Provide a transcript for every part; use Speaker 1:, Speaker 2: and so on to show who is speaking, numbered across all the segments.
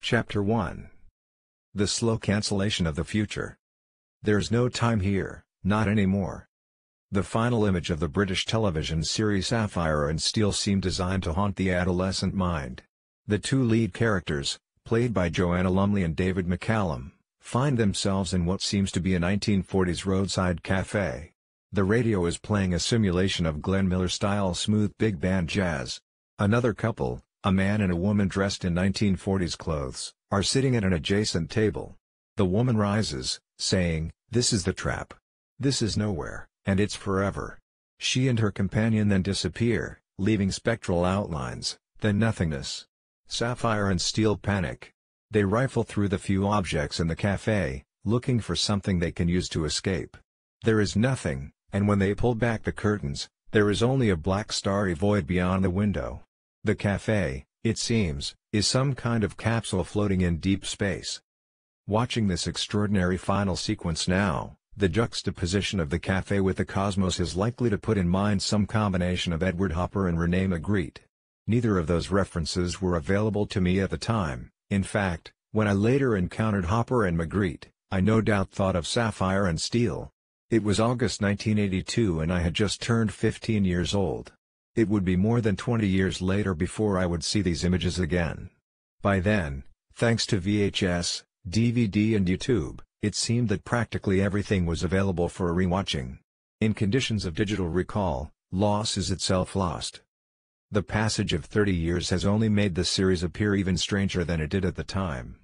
Speaker 1: Chapter 1. The Slow Cancellation of the Future. There's no time here, not anymore. The final image of the British television series Sapphire and Steel seemed designed to haunt the adolescent mind. The two lead characters, played by Joanna Lumley and David McCallum, find themselves in what seems to be a 1940s roadside cafe. The radio is playing a simulation of Glenn Miller-style smooth big band jazz. Another couple, a man and a woman dressed in 1940s clothes, are sitting at an adjacent table. The woman rises, saying, "This is the trap. This is nowhere, and it's forever." She and her companion then disappear, leaving spectral outlines, then nothingness. Sapphire and Steel panic. They rifle through the few objects in the cafe, looking for something they can use to escape. There is nothing, and when they pull back the curtains, there is only a black starry void beyond the window. The cafe, it seems, is some kind of capsule floating in deep space. Watching this extraordinary final sequence now, the juxtaposition of the cafe with the cosmos is likely to put in mind some combination of Edward Hopper and René Magritte. Neither of those references were available to me at the time. In fact, when I later encountered Hopper and Magritte, I no doubt thought of Sapphire and Steel. It was August 1982 and I had just turned 15 years old. It would be more than 20 years later before I would see these images again. By then, thanks to VHS, DVD and YouTube, it seemed that practically everything was available for rewatching. In conditions of digital recall, loss is itself lost. The passage of 30 years has only made the series appear even stranger than it did at the time.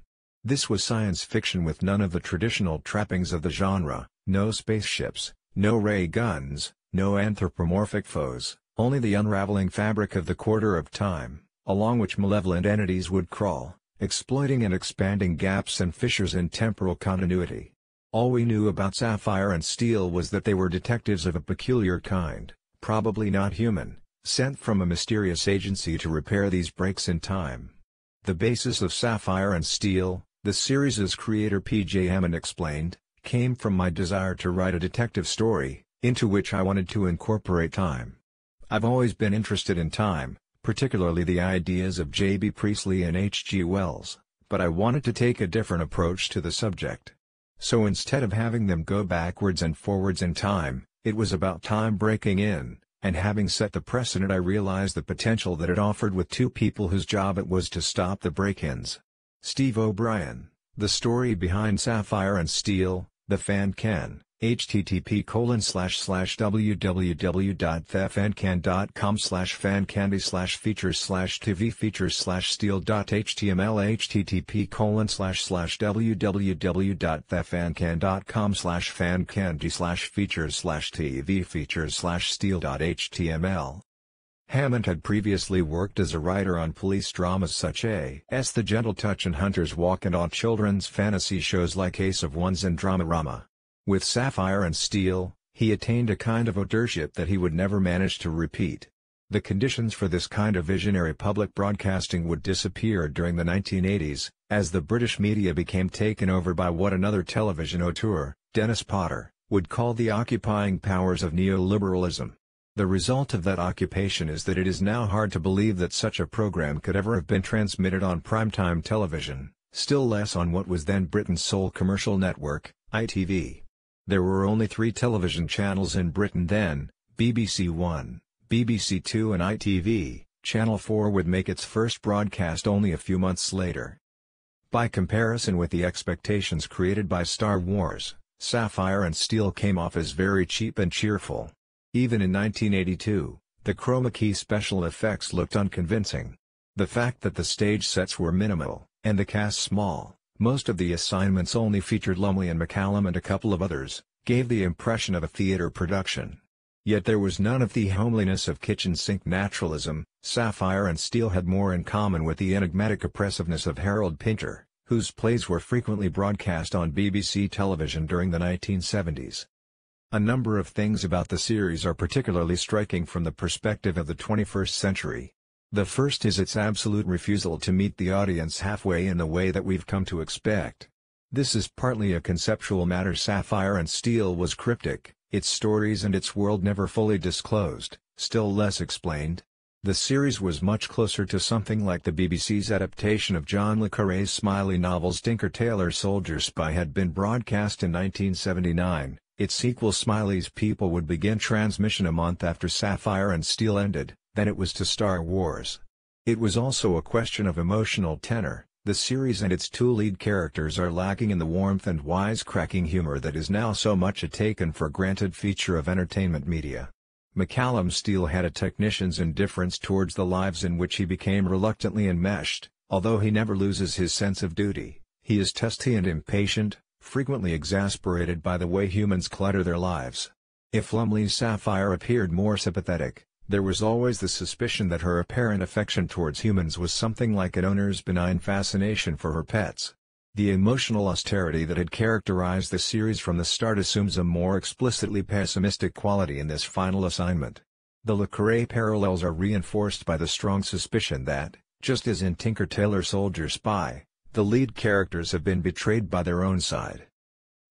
Speaker 1: This was science fiction with none of the traditional trappings of the genre, no spaceships, no ray guns, no anthropomorphic foes. Only the unraveling fabric of the quarter of time, along which malevolent entities would crawl, exploiting and expanding gaps and fissures in temporal continuity. All we knew about Sapphire and Steel was that they were detectives of a peculiar kind, probably not human, sent from a mysterious agency to repair these breaks in time. The basis of Sapphire and Steel, the series' creator P.J. Hammond explained, came from my desire to write a detective story, into which I wanted to incorporate time. I've always been interested in time, particularly the ideas of J.B. Priestley and H.G. Wells, but I wanted to take a different approach to the subject. So instead of having them go backwards and forwards in time, it was about time breaking in, and having set the precedent I realized the potential that it offered with two people whose job it was to stop the break-ins. Steve O'Brien, the story behind Sapphire and Steel, the fan can. http://www.thefancan.com/fancandy/features/tv features/steel.html http://www.thefancan.com/fancandy/features/tv features/steel.html. Hammond had previously worked as a writer on police dramas such as The Gentle Touch and Hunter's Walk and on children's fantasy shows like Ace of Wands and Dramarama. With Sapphire and Steel, he attained a kind of authorship that he would never manage to repeat. The conditions for this kind of visionary public broadcasting would disappear during the 1980s, as the British media became taken over by what another television auteur, Dennis Potter, would call the occupying powers of neoliberalism. The result of that occupation is that it is now hard to believe that such a program could ever have been transmitted on primetime television, still less on what was then Britain's sole commercial network, ITV. There were only 3 television channels in Britain then, BBC One, BBC Two and ITV. Channel 4 would make its first broadcast only a few months later. By comparison with the expectations created by Star Wars, Sapphire and Steel came off as very cheap and cheerful. Even in 1982, the chroma key special effects looked unconvincing. The fact that the stage sets were minimal, and the cast small, most of the assignments only featured Lumley and McCallum and a couple of others, gave the impression of a theater production. Yet there was none of the homeliness of kitchen sink naturalism. Sapphire and Steel had more in common with the enigmatic oppressiveness of Harold Pinter, whose plays were frequently broadcast on BBC television during the 1970s. A number of things about the series are particularly striking from the perspective of the 21st century. The first is its absolute refusal to meet the audience halfway in the way that we've come to expect. This is partly a conceptual matter. Sapphire and Steel was cryptic, its stories and its world never fully disclosed, still less explained. The series was much closer to something like the BBC's adaptation of John le Carré's Smiley novels. Tinker Tailor Soldier Spy had been broadcast in 1979, its sequel Smiley's People would begin transmission a month after Sapphire and Steel ended, then it was to Star Wars. It was also a question of emotional tenor. The series and its two lead characters are lacking in the warmth and wisecracking humor that is now so much a taken-for-granted feature of entertainment media. McCallum Steele had a technician's indifference towards the lives in which he became reluctantly enmeshed. Although he never loses his sense of duty, he is testy and impatient, frequently exasperated by the way humans clutter their lives. If Lumley's Sapphire appeared more sympathetic, there was always the suspicion that her apparent affection towards humans was something like an owner's benign fascination for her pets. The emotional austerity that had characterized the series from the start assumes a more explicitly pessimistic quality in this final assignment. The le Carré parallels are reinforced by the strong suspicion that, just as in Tinker Tailor Soldier Spy, the lead characters have been betrayed by their own side.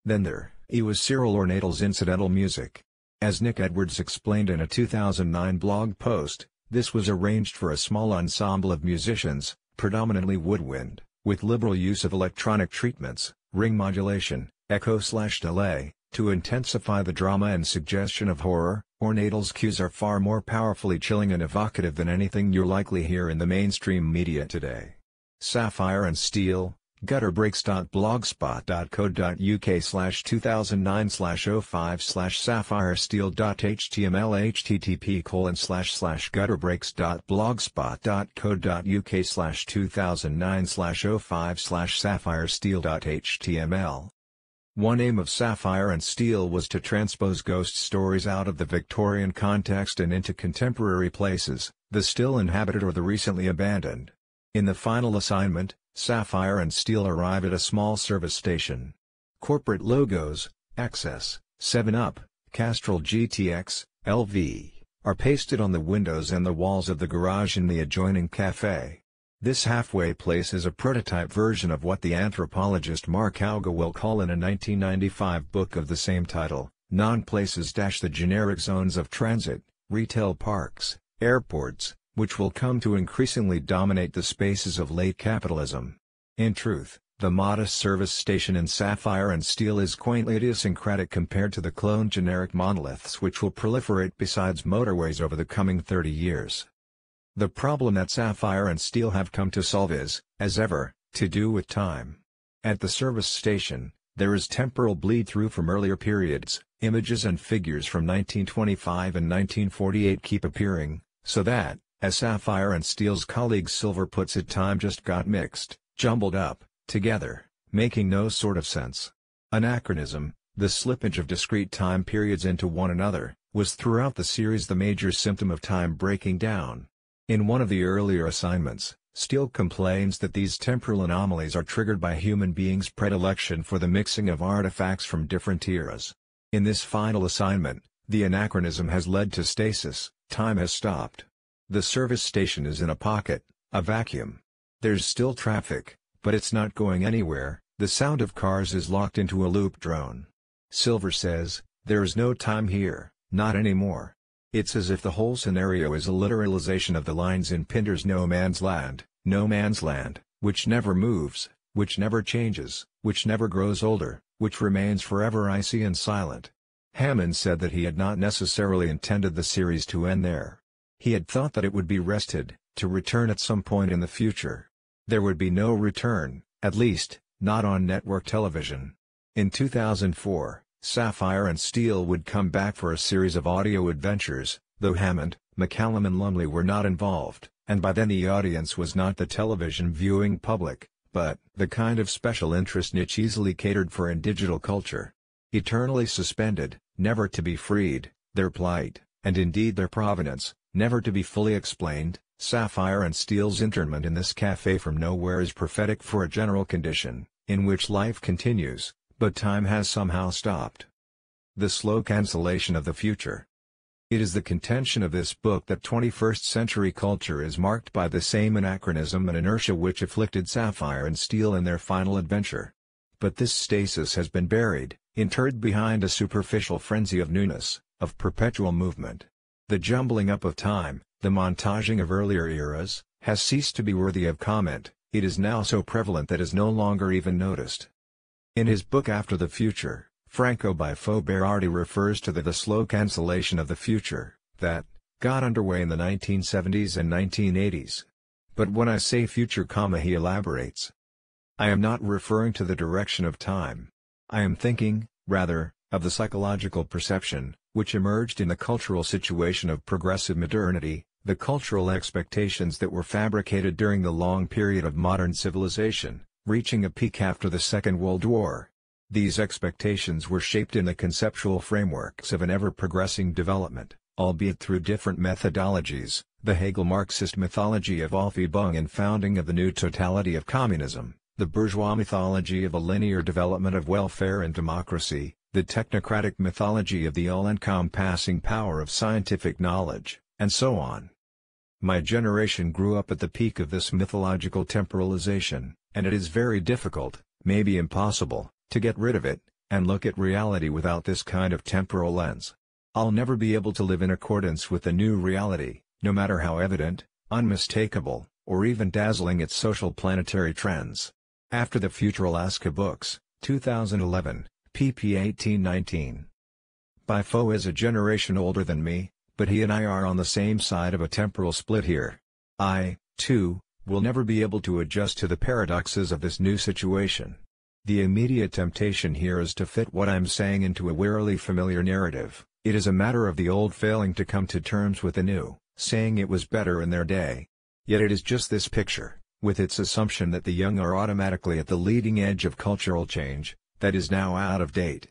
Speaker 1: Then there was Cyril Ornatel's incidental music. As Nick Edwards explained in a 2009 blog post, this was arranged for a small ensemble of musicians, predominantly woodwind, with liberal use of electronic treatments, ring modulation, echo/delay, to intensify the drama and suggestion of horror. Ornatel's cues are far more powerfully chilling and evocative than anything you'll likely hear in the mainstream media today. Sapphire and Steel, gutterbreaks.blogspot.co.uk/2009/05/sapphiressteel.html http://gutterbreaks.blogspot.co.uk/2009/05/sapphiressteel.html. One aim of Sapphire and Steel was to transpose ghost stories out of the Victorian context and into contemporary places, the still inhabited or the recently abandoned. In the final assignment, Sapphire and Steel arrive at a small service station. Corporate logos, Access, 7-Up, Castrol GTX, LV, are pasted on the windows and the walls of the garage in the adjoining cafe. This halfway place is a prototype version of what the anthropologist Mark Auga will call in a 1995 book of the same title, Non-Places - the generic zones of transit, retail parks, airports, which will come to increasingly dominate the spaces of late capitalism. In truth, the modest service station in Sapphire and Steel is quaintly idiosyncratic compared to the cloned generic monoliths which will proliferate besides motorways over the coming 30 years. The problem that Sapphire and Steel have come to solve is, as ever, to do with time. At the service station, there is temporal bleed-through from earlier periods. Images and figures from 1925 and 1948 keep appearing, so that, as Sapphire and Steel's colleague Silver puts it, time just got mixed, jumbled up, together, making no sort of sense. Anachronism, the slippage of discrete time periods into one another, was throughout the series the major symptom of time breaking down. In one of the earlier assignments, Steele complains that these temporal anomalies are triggered by human beings' predilection for the mixing of artifacts from different eras. In this final assignment, the anachronism has led to stasis, time has stopped. The service station is in a pocket, a vacuum. There's still traffic, but it's not going anywhere. The sound of cars is locked into a loop drone. Silver says, "There is no time here, not anymore." It's as if the whole scenario is a literalization of the lines in Pinder's No Man's Land, which never moves, which never changes, which never grows older, which remains forever icy and silent. Hammond said that he had not necessarily intended the series to end there. He had thought that it would be rested, to return at some point in the future. There would be no return, at least, not on network television. In 2004, Sapphire and Steel would come back for a series of audio adventures, though Hammond, McCallum and Lumley were not involved, and by then the audience was not the television viewing public, but the kind of special interest niche easily catered for in digital culture. Eternally suspended, never to be freed, their plight, and indeed their provenance, never to be fully explained, Sapphire and Steel's internment in this cafe from nowhere is prophetic for a general condition, in which life continues, but time has somehow stopped. The slow cancellation of the future. It is the contention of this book that 21st-century culture is marked by the same anachronism and inertia which afflicted Sapphire and Steel in their final adventure. But this stasis has been buried, interred behind a superficial frenzy of newness, of perpetual movement. The jumbling up of time, The montaging of earlier eras has ceased to be worthy of comment. It is now so prevalent that is no longer even noticed. In his book After the Future, Franco Bifo Berardi refers to the slow cancellation of the future that got underway in the 1970s and 1980s. But when I say future, he elaborates. I am not referring to the direction of time. I am thinking, rather, of the psychological perception, which emerged in the cultural situation of progressive modernity, the cultural expectations that were fabricated during the long period of modern civilization, reaching a peak after the Second World War. These expectations were shaped in the conceptual frameworks of an ever-progressing development, albeit through different methodologies, the Hegel Marxist mythology of Aufhebung and founding of the new totality of communism, the bourgeois mythology of a linear development of welfare and democracy, the technocratic mythology of the all-encompassing power of scientific knowledge, and so on. My generation grew up at the peak of this mythological temporalization, and it is very difficult, maybe impossible, to get rid of it, and look at reality without this kind of temporal lens. I'll never be able to live in accordance with the new reality, no matter how evident, unmistakable, or even dazzling its social planetary trends. After the Future Alaska Books, 2011, pp 18-19. Bifo is a generation older than me, but he and I are on the same side of a temporal split here. I, too, will never be able to adjust to the paradoxes of this new situation. The immediate temptation here is to fit what I'm saying into a wearily familiar narrative. It is a matter of the old failing to come to terms with the new, saying it was better in their day. Yet it is just this picture, with its assumption that the young are automatically at the leading edge of cultural change, that is now out of date.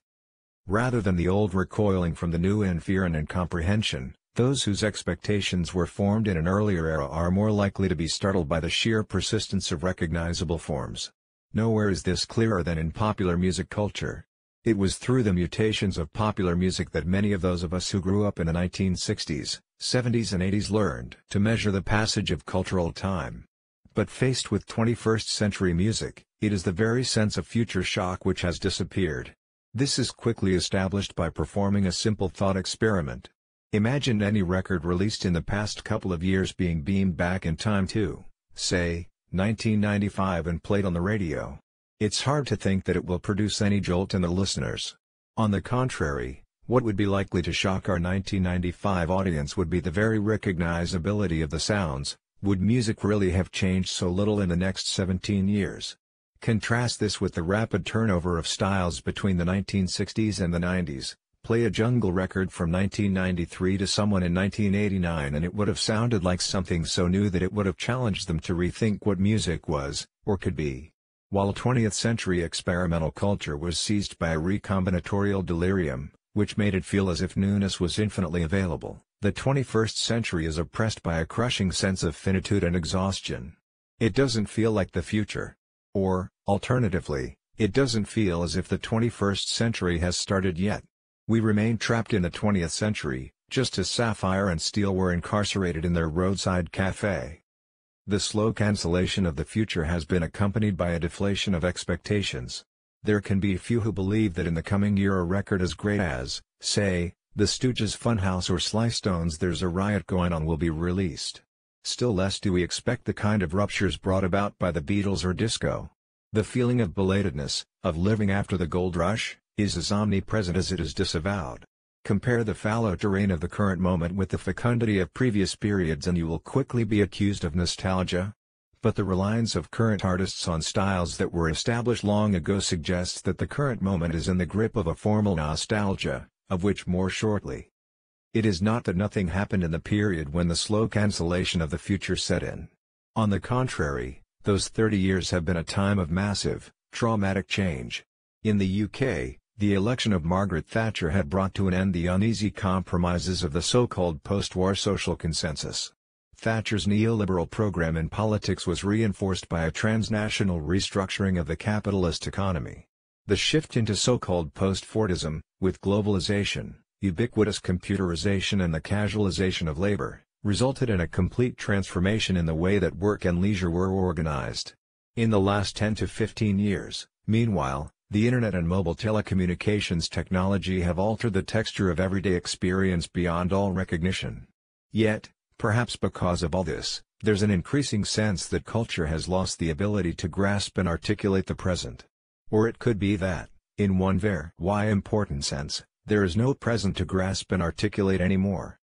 Speaker 1: Rather than the old recoiling from the new in fear and incomprehension, those whose expectations were formed in an earlier era are more likely to be startled by the sheer persistence of recognizable forms. Nowhere is this clearer than in popular music culture. It was through the mutations of popular music that many of those of us who grew up in the 1960s, 70s and 80s learned to measure the passage of cultural time. But faced with 21st century music, it is the very sense of future shock which has disappeared. This is quickly established by performing a simple thought experiment. Imagine any record released in the past couple of years being beamed back in time to, say, 1995 and played on the radio. It's hard to think that it will produce any jolt in the listeners. On the contrary, what would be likely to shock our 1995 audience would be the very recognizability of the sounds. Would music really have changed so little in the next 17 years? Contrast this with the rapid turnover of styles between the 1960s and the 90s. Play a jungle record from 1993 to someone in 1989 and it would have sounded like something so new that it would have challenged them to rethink what music was, or could be. While 20th century experimental culture was seized by a recombinatorial delirium, which made it feel as if newness was infinitely available, the 21st century is oppressed by a crushing sense of finitude and exhaustion. It doesn't feel like the future. Or, alternatively, it doesn't feel as if the 21st century has started yet. We remain trapped in the 20th century, just as Sapphire and Steel were incarcerated in their roadside cafe. The slow cancellation of the future has been accompanied by a deflation of expectations. There can be few who believe that in the coming year a record as great as, say, The Stooges' Funhouse or Sly Stone's There's a Riot Going On will be released. Still less do we expect the kind of ruptures brought about by the Beatles or disco. The feeling of belatedness, of living after the gold rush, is as omnipresent as it is disavowed. Compare the fallow terrain of the current moment with the fecundity of previous periods and you will quickly be accused of nostalgia. But the reliance of current artists on styles that were established long ago suggests that the current moment is in the grip of a formal nostalgia, of which more shortly. It is not that nothing happened in the period when the slow cancellation of the future set in. On the contrary, those 30 years have been a time of massive, traumatic change. In the UK, the election of Margaret Thatcher had brought to an end the uneasy compromises of the so-called post-war social consensus. Thatcher's neoliberal program in politics was reinforced by a transnational restructuring of the capitalist economy. The shift into so-called post-Fordism, with globalization, ubiquitous computerization and the casualization of labor, resulted in a complete transformation in the way that work and leisure were organized. In the last 10 to 15 years, meanwhile, the Internet and mobile telecommunications technology have altered the texture of everyday experience beyond all recognition. Yet, Perhaps because of all this, there's an increasing sense that culture has lost the ability to grasp and articulate the present. Or it could be that, in one very important sense, there is no present to grasp and articulate anymore.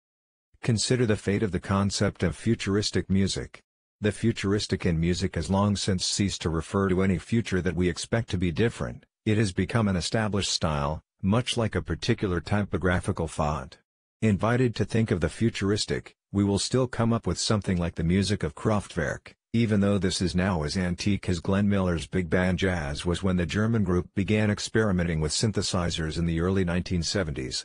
Speaker 1: Consider the fate of the concept of futuristic music. The futuristic in music has long since ceased to refer to any future that we expect to be different. It has become an established style, much like a particular typographical font. Invited to think of the futuristic, we will still come up with something like the music of Kraftwerk, even though this is now as antique as Glenn Miller's big band jazz was when the German group began experimenting with synthesizers in the early 1970s.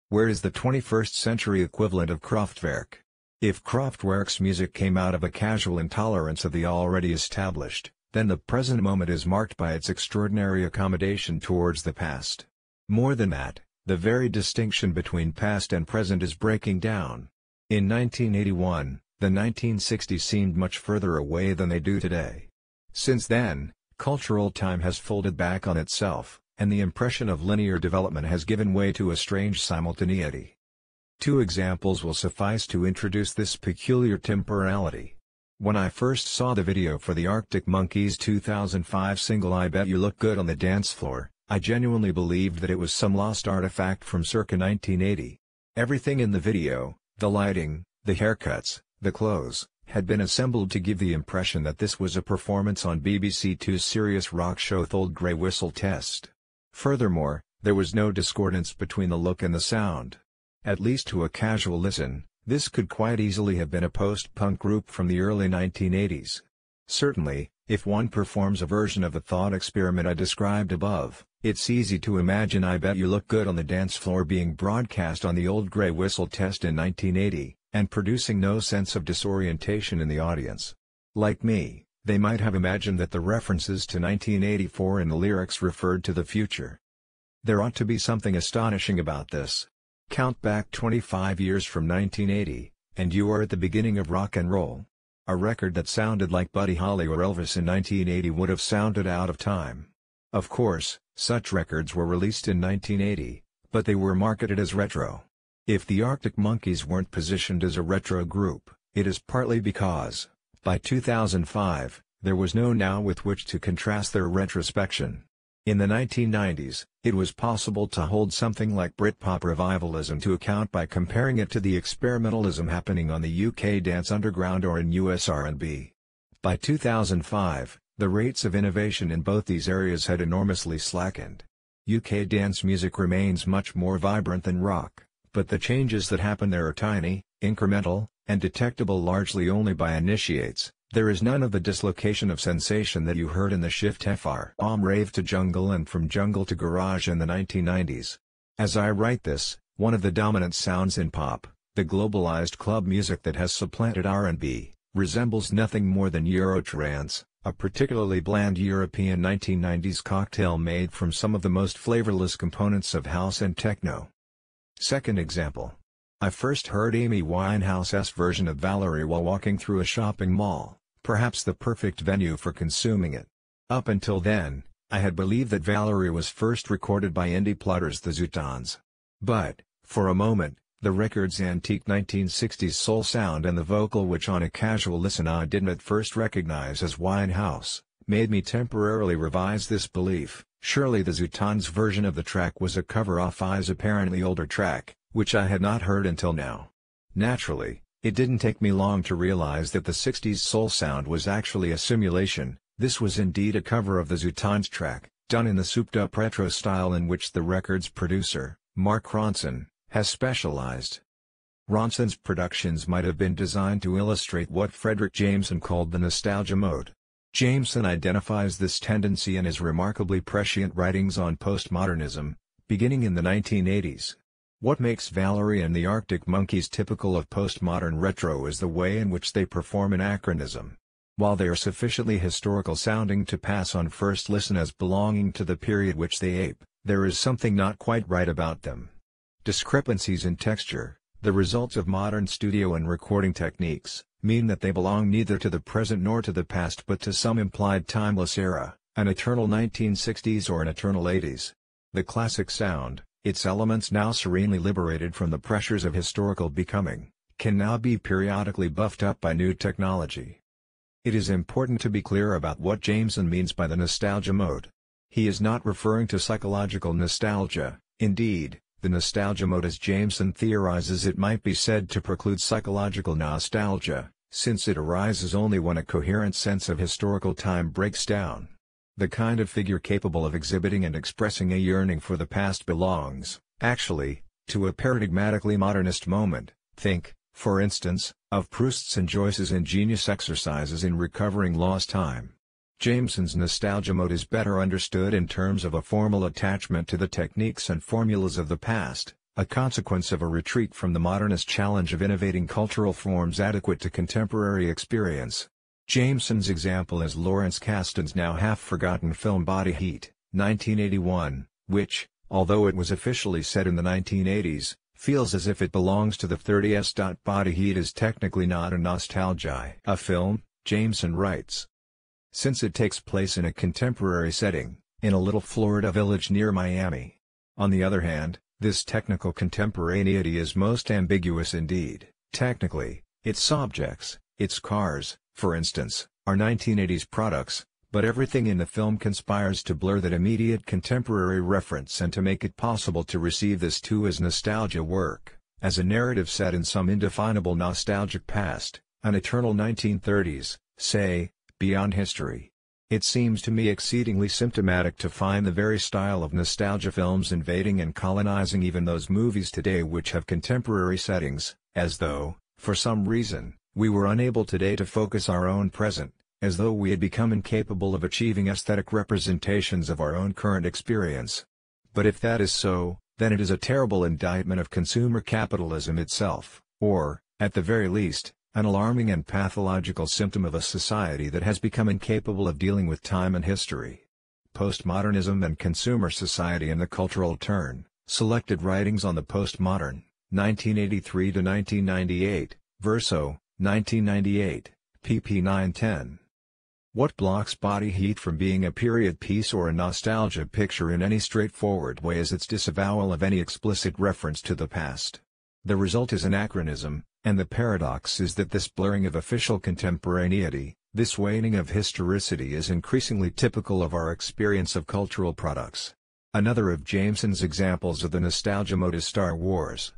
Speaker 1: Where is the 21st century equivalent of Kraftwerk? If Kraftwerk's music came out of a casual intolerance of the already established, then the present moment is marked by its extraordinary accommodation towards the past. More than that, the very distinction between past and present is breaking down. In 1981, the 1960s seemed much further away than they do today. Since then, cultural time has folded back on itself, and the impression of linear development has given way to a strange simultaneity. Two examples will suffice to introduce this peculiar temporality. When I first saw the video for the Arctic Monkeys' 2005 single I Bet You Look Good on the Dance Floor, I genuinely believed that it was some lost artifact from circa 1980. Everything in the video, the lighting, the haircuts, the clothes, had been assembled to give the impression that this was a performance on BBC Two's serious rock show Old Grey Whistle Test. Furthermore, there was no discordance between the look and the sound. At least to a casual listen, this could quite easily have been a post-punk group from the early 1980s. Certainly, if one performs a version of the thought experiment I described above, it's easy to imagine I Bet You Look Good on the Dance Floor being broadcast on the Old Grey Whistle Test in 1980, and producing no sense of disorientation in the audience. Like me, they might have imagined that the references to 1984 in the lyrics referred to the future. There ought to be something astonishing about this. Count back 25 years from 1980, and you are at the beginning of rock and roll. A record that sounded like Buddy Holly or Elvis in 1980 would have sounded out of time. Of course, such records were released in 1980, but they were marketed as retro. If the Arctic Monkeys weren't positioned as a retro group, it is partly because, by 2005, there was no now with which to contrast their retrospection. In the 1990s, it was possible to hold something like Britpop revivalism to account by comparing it to the experimentalism happening on the UK dance underground or in US R&B. By 2005, the rates of innovation in both these areas had enormously slackened. UK dance music remains much more vibrant than rock, but the changes that happen there are tiny, incremental, and detectable largely only by initiates. There is none of the dislocation of sensation that you heard in the shift from rave to jungle and from jungle to garage in the 1990s. As I write this, one of the dominant sounds in pop, the globalized club music that has supplanted R&B, resembles nothing more than Eurotrance, a particularly bland European 1990s cocktail made from some of the most flavorless components of house and techno. Second example. I first heard Amy Winehouse's version of Valerie while walking through a shopping mall, perhaps the perfect venue for consuming it. Up until then, I had believed that Valerie was first recorded by indie plotters the Zootons. But, for a moment, the record's antique 1960s soul sound and the vocal which on a casual listen I didn't at first recognize as Winehouse, made me temporarily revise this belief. Surely the Zootons' version of the track was a cover of I's apparently older track, which I had not heard until now. Naturally, it didn't take me long to realize that the 60s soul sound was actually a simulation. This was indeed a cover of the Zootons track, done in the souped-up retro style in which the record's producer, Mark Ronson, has specialized. Ronson's productions might have been designed to illustrate what Fredric Jameson called the nostalgia mode. Jameson identifies this tendency in his remarkably prescient writings on postmodernism, beginning in the 1980s. What makes Valerie and the Arctic Monkeys typical of postmodern retro is the way in which they perform anachronism. While they are sufficiently historical sounding to pass on first listen as belonging to the period which they ape, there is something not quite right about them. Discrepancies in texture, the results of modern studio and recording techniques, mean that they belong neither to the present nor to the past but to some implied timeless era, an eternal 1960s or an eternal 80s. The classic sound, its elements now serenely liberated from the pressures of historical becoming, can now be periodically buffed up by new technology. It is important to be clear about what Jameson means by the nostalgia mode. He is not referring to psychological nostalgia. Indeed, the nostalgia mode as Jameson theorizes it might be said to preclude psychological nostalgia, since it arises only when a coherent sense of historical time breaks down. The kind of figure capable of exhibiting and expressing a yearning for the past belongs, actually, to a paradigmatically modernist moment. Think, for instance, of Proust's and Joyce's ingenious exercises in recovering lost time. Jameson's nostalgia mode is better understood in terms of a formal attachment to the techniques and formulas of the past, a consequence of a retreat from the modernist challenge of innovating cultural forms adequate to contemporary experience. Jameson's example is Lawrence Kasdan's now half-forgotten film Body Heat, 1981, which, although it was officially set in the 1980s, feels as if it belongs to the 30s. Body Heat is technically not a nostalgia film, Jameson writes. Since it takes place in a contemporary setting, in a little Florida village near Miami. On the other hand, this technical contemporaneity is most ambiguous indeed. Technically, its objects, its cars, for instance, are 1980s products, but everything in the film conspires to blur that immediate contemporary reference and to make it possible to receive this too as nostalgia work, as a narrative set in some indefinable nostalgic past, an eternal 1930s, say, beyond history. It seems to me exceedingly symptomatic to find the very style of nostalgia films invading and colonizing even those movies today which have contemporary settings, as though, for some reason, we were unable today to focus our own present, as though we had become incapable of achieving aesthetic representations of our own current experience. But if that is so, then it is a terrible indictment of consumer capitalism itself, or, at the very least, an alarming and pathological symptom of a society that has become incapable of dealing with time and history. Postmodernism and Consumer Society and the Cultural Turn, Selected Writings on the Postmodern, 1983-1998, Verso, 1998, pp 9-10. What blocks Body Heat from being a period piece or a nostalgia picture in any straightforward way is its disavowal of any explicit reference to the past. The result is anachronism, and the paradox is that this blurring of official contemporaneity, this waning of historicity is increasingly typical of our experience of cultural products. Another of Jameson's examples of the nostalgia mode is Star Wars.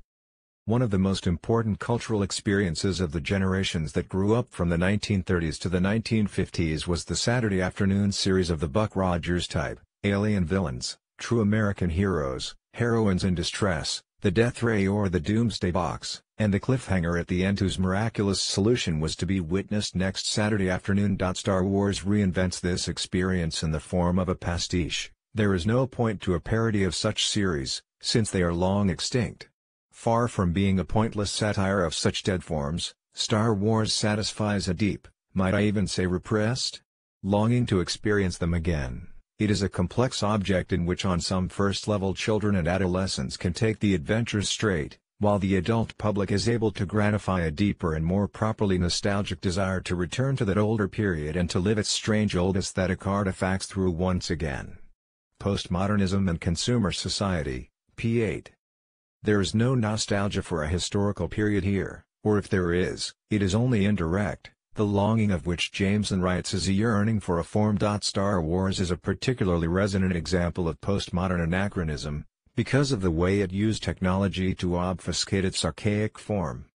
Speaker 1: One of the most important cultural experiences of the generations that grew up from the 1930s to the 1950s was the Saturday afternoon series of the Buck Rogers type, alien villains, true American heroes, heroines in distress, the death ray or the doomsday box, and the cliffhanger at the end whose miraculous solution was to be witnessed next Saturday afternoon. Star Wars reinvents this experience in the form of a pastiche. There is no point to a parody of such series, since they are long extinct. Far from being a pointless satire of such dead forms, Star Wars satisfies a deep, might I even say repressed, longing to experience them again. It is a complex object in which on some first-level children and adolescents can take the adventures straight, while the adult public is able to gratify a deeper and more properly nostalgic desire to return to that older period and to live its strange old aesthetic artifacts through once again. Postmodernism and Consumer Society, p. 8. There is no nostalgia for a historical period here, or if there is, it is only indirect. The longing of which Jameson writes is a yearning for a form. Star Wars is a particularly resonant example of postmodern anachronism, because of the way it used technology to obfuscate its archaic form.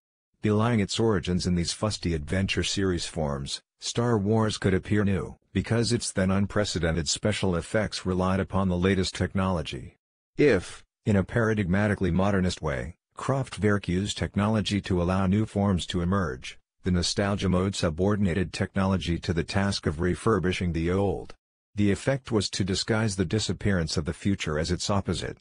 Speaker 1: Belying its origins in these fusty adventure series forms, Star Wars could appear new, because its then unprecedented special effects relied upon the latest technology. If, in a paradigmatically modernist way, Kraftwerk used technology to allow new forms to emerge, the nostalgia mode subordinated technology to the task of refurbishing the old. The effect was to disguise the disappearance of the future as its opposite.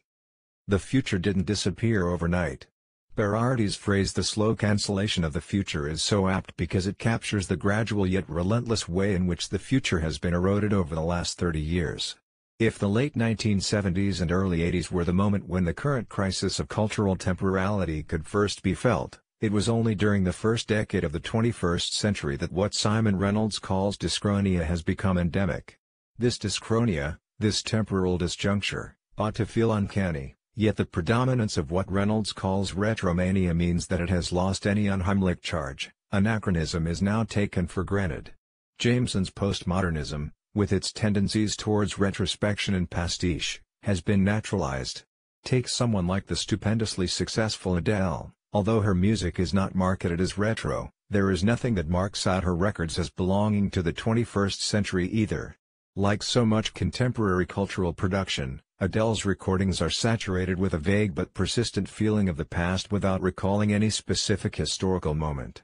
Speaker 1: The future didn't disappear overnight. Berardi's phrase "the slow cancellation of the future" is so apt because it captures the gradual yet relentless way in which the future has been eroded over the last 30 years. If the late 1970s and early 80s were the moment when the current crisis of cultural temporality could first be felt, it was only during the first decade of the 21st century that what Simon Reynolds calls dyschronia has become endemic. This dyschronia, this temporal disjuncture, ought to feel uncanny, Yet the predominance of what Reynolds calls retromania means that it has lost any unheimlich charge. Anachronism is now taken for granted. Jameson's postmodernism, with its tendencies towards retrospection and pastiche, has been naturalized. Take someone like the stupendously successful Adele. Although her music is not marketed as retro, there is nothing that marks out her records as belonging to the 21st century either. Like so much contemporary cultural production, Adele's recordings are saturated with a vague but persistent feeling of the past without recalling any specific historical moment.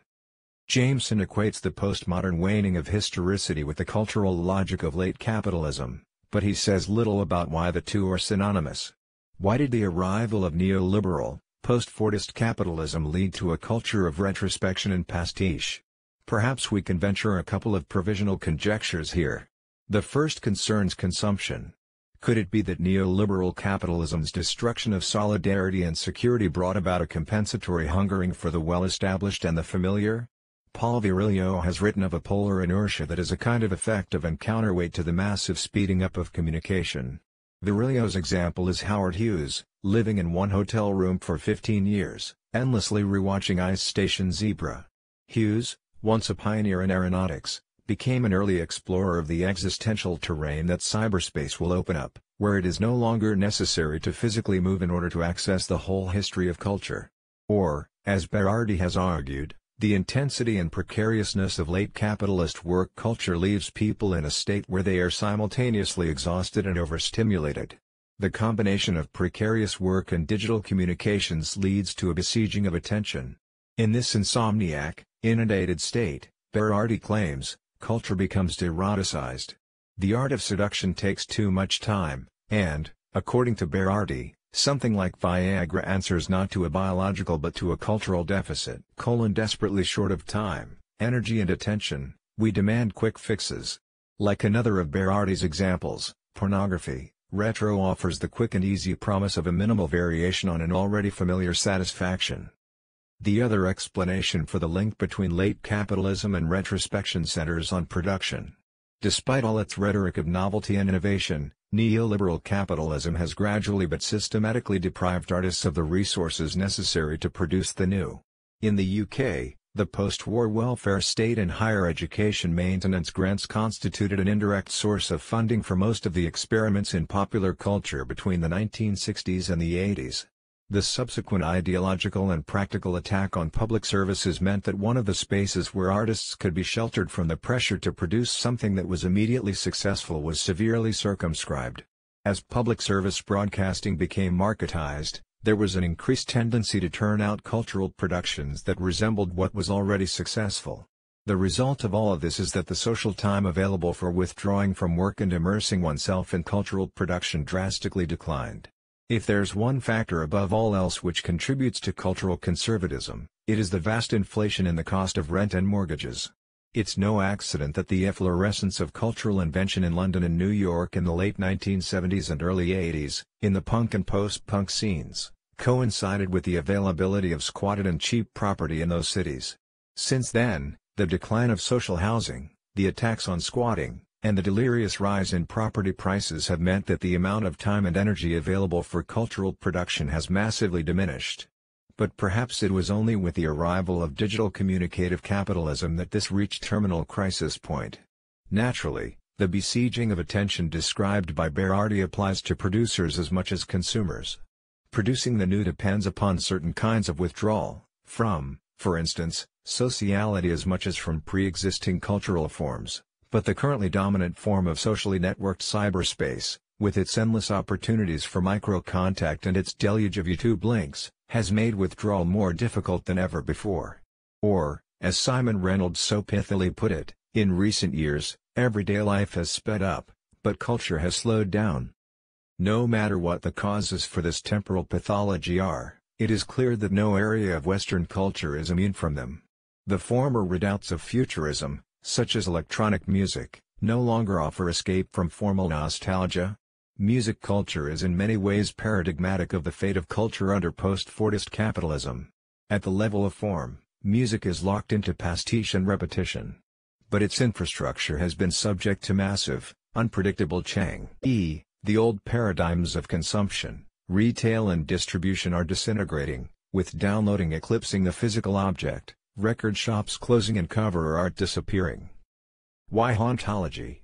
Speaker 1: Jameson equates the postmodern waning of historicity with the cultural logic of late capitalism, but he says little about why the two are synonymous. Why did the arrival of neoliberal, post-Fordist capitalism lead to a culture of retrospection and pastiche? Perhaps we can venture a couple of provisional conjectures here. The first concerns consumption. Could it be that neoliberal capitalism's destruction of solidarity and security brought about a compensatory hungering for the well-established and the familiar? Paul Virilio has written of a polar inertia that is a kind of effective and counterweight to the massive speeding up of communication. Virilio's example is Howard Hughes, living in one hotel room for 15 years, endlessly rewatching Ice Station Zebra. Hughes, once a pioneer in aeronautics, became an early explorer of the existential terrain that cyberspace will open up, where it is no longer necessary to physically move in order to access the whole history of culture. Or, as Berardi has argued, the intensity and precariousness of late capitalist work culture leaves people in a state where they are simultaneously exhausted and overstimulated. The combination of precarious work and digital communications leads to a besieging of attention. In this insomniac, inundated state, Berardi claims, culture becomes deeroticized. The art of seduction takes too much time, and, according to Berardi, something like Viagra answers not to a biological but to a cultural deficit. Desperately short of time, energy and attention, we demand quick fixes. Like another of Berardi's examples, pornography, retro offers the quick and easy promise of a minimal variation on an already familiar satisfaction. The other explanation for the link between late capitalism and retrospection centers on production. Despite all its rhetoric of novelty and innovation, neoliberal capitalism has gradually but systematically deprived artists of the resources necessary to produce the new. In the UK, the post-war welfare state and higher education maintenance grants constituted an indirect source of funding for most of the experiments in popular culture between the 1960s and the 80s. The subsequent ideological and practical attack on public services meant that one of the spaces where artists could be sheltered from the pressure to produce something that was immediately successful was severely circumscribed. As public service broadcasting became marketized, there was an increased tendency to turn out cultural productions that resembled what was already successful. The result of all of this is that the social time available for withdrawing from work and immersing oneself in cultural production drastically declined. If there's one factor above all else which contributes to cultural conservatism, it is the vast inflation in the cost of rent and mortgages. It's no accident that the efflorescence of cultural invention in London and New York in the late 1970s and early 80s, in the punk and post-punk scenes, coincided with the availability of squatted and cheap property in those cities. Since then, the decline of social housing, the attacks on squatting, and the delirious rise in property prices have meant that the amount of time and energy available for cultural production has massively diminished. But perhaps it was only with the arrival of digital communicative capitalism that this reached terminal crisis point. Naturally, the besieging of attention described by Berardi applies to producers as much as consumers. Producing the new depends upon certain kinds of withdrawal, from, for instance, sociality as much as from pre-existing cultural forms. But the currently dominant form of socially networked cyberspace, with its endless opportunities for micro-contact and its deluge of YouTube links, has made withdrawal more difficult than ever before. Or, as Simon Reynolds so pithily put it, in recent years, everyday life has sped up, but culture has slowed down. No matter what the causes for this temporal pathology are, it is clear that no area of Western culture is immune from them. The former redoubts of futurism, such as electronic music, no longer offer escape from formal nostalgia. Music culture is in many ways paradigmatic of the fate of culture under post-Fordist capitalism. At the level of form, music is locked into pastiche and repetition. But its infrastructure has been subject to massive, unpredictable change. The old paradigms of consumption, Retail and distribution are disintegrating, with downloading eclipsing the physical object, record shops closing and cover art disappearing. Why hauntology?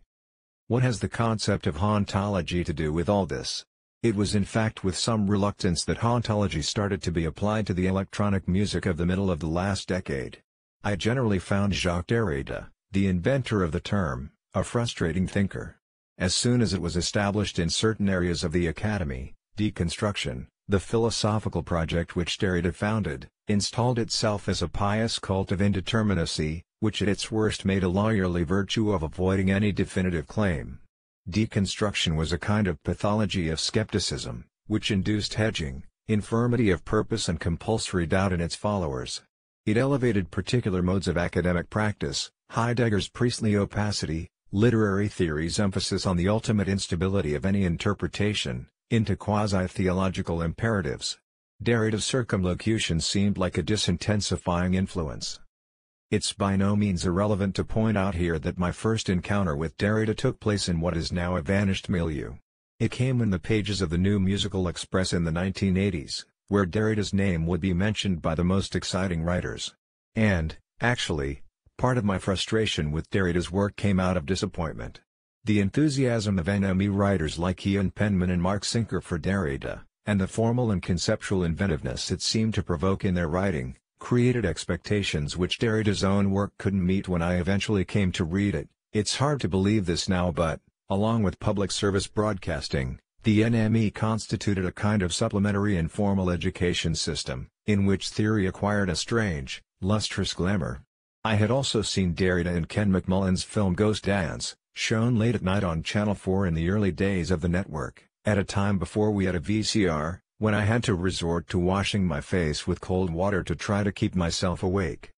Speaker 1: What has the concept of hauntology to do with all this? It was in fact with some reluctance that hauntology started to be applied to the electronic music of the middle of the last decade. I generally found Jacques Derrida, the inventor of the term, a frustrating thinker. As soon as it was established in certain areas of the academy, Deconstruction, the philosophical project which Derrida founded, installed itself as a pious cult of indeterminacy, which at its worst made a lawyerly virtue of avoiding any definitive claim. Deconstruction was a kind of pathology of skepticism, which induced hedging, infirmity of purpose and compulsory doubt in its followers. It elevated particular modes of academic practice, Heidegger's priestly opacity, literary theory's emphasis on the ultimate instability of any interpretation, into quasi-theological imperatives. Derrida's circumlocution seemed like a disintensifying influence. It's by no means irrelevant to point out here that my first encounter with Derrida took place in what is now a vanished milieu. It came in the pages of the New Musical Express in the 1980s, where Derrida's name would be mentioned by the most exciting writers. And, actually, part of my frustration with Derrida's work came out of disappointment. The enthusiasm of NME writers like Ian Penman and Mark Sinker for Derrida, and the formal and conceptual inventiveness it seemed to provoke in their writing, created expectations which Derrida's own work couldn't meet when I eventually came to read it. It's hard to believe this now, but, along with public service broadcasting, the NME constituted a kind of supplementary informal education system, in which theory acquired a strange, lustrous glamour. I had also seen Derrida in Ken McMullen's film Ghost Dance, shown late at night on Channel 4 in the early days of the network, at a time before we had a VCR, when I had to resort to washing my face with cold water to try to keep myself awake.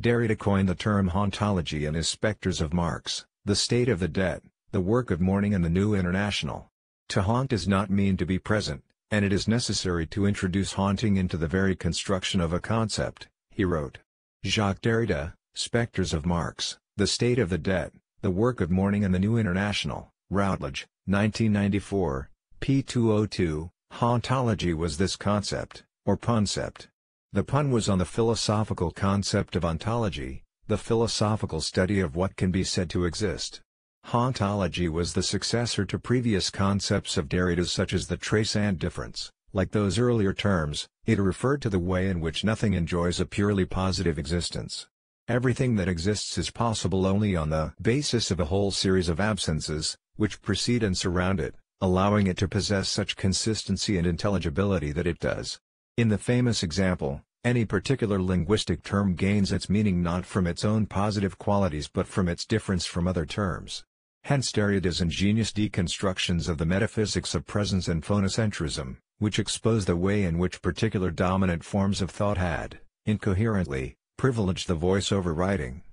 Speaker 1: Derrida coined the term hauntology in his Spectres of Marx, The State of the Dead, The Work of Mourning and the New International. To haunt does not mean to be present, and it is necessary to introduce haunting into the very construction of a concept, he wrote. Jacques Derrida, Spectres of Marx, The State of the Dead, The Work of Mourning and the New International, Routledge, 1994, p. 202. Hauntology was this concept, or puncept. The pun was on the philosophical concept of ontology, the philosophical study of what can be said to exist. Hauntology was the successor to previous concepts of Derrida's such as the trace and difference. Like those earlier terms, it referred to the way in which nothing enjoys a purely positive existence. Everything that exists is possible only on the basis of a whole series of absences, which precede and surround it, allowing it to possess such consistency and intelligibility that it does. In the famous example, any particular linguistic term gains its meaning not from its own positive qualities but from its difference from other terms. Hence Derrida's ingenious deconstructions of the metaphysics of presence and phonocentrism, which expose the way in which particular dominant forms of thought had, incoherently, privileged the voice over writing.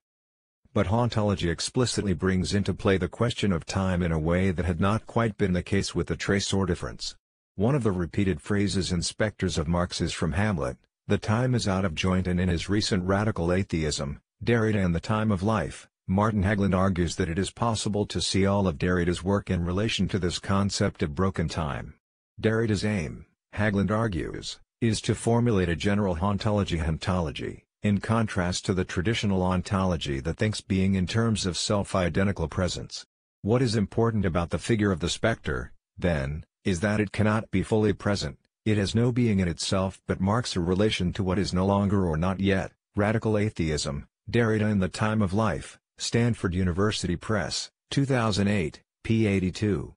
Speaker 1: But hauntology explicitly brings into play the question of time in a way that had not quite been the case with the trace or difference. One of the repeated phrases in Spectres of Marx is from Hamlet, "The time is out of joint," and in his recent Radical Atheism, Derrida and the Time of Life, Martin Hägglund argues that it is possible to see all of Derrida's work in relation to this concept of broken time. Derrida's aim, Hägglund argues, is to formulate a general hauntology, in contrast to the traditional ontology that thinks being in terms of self-identical presence. What is important about the figure of the spectre, then, is that it cannot be fully present, it has no being in itself but marks a relation to what is no longer or not yet. Radical Atheism, Derrida in the Time of Life, Stanford University Press, 2008, p. 82.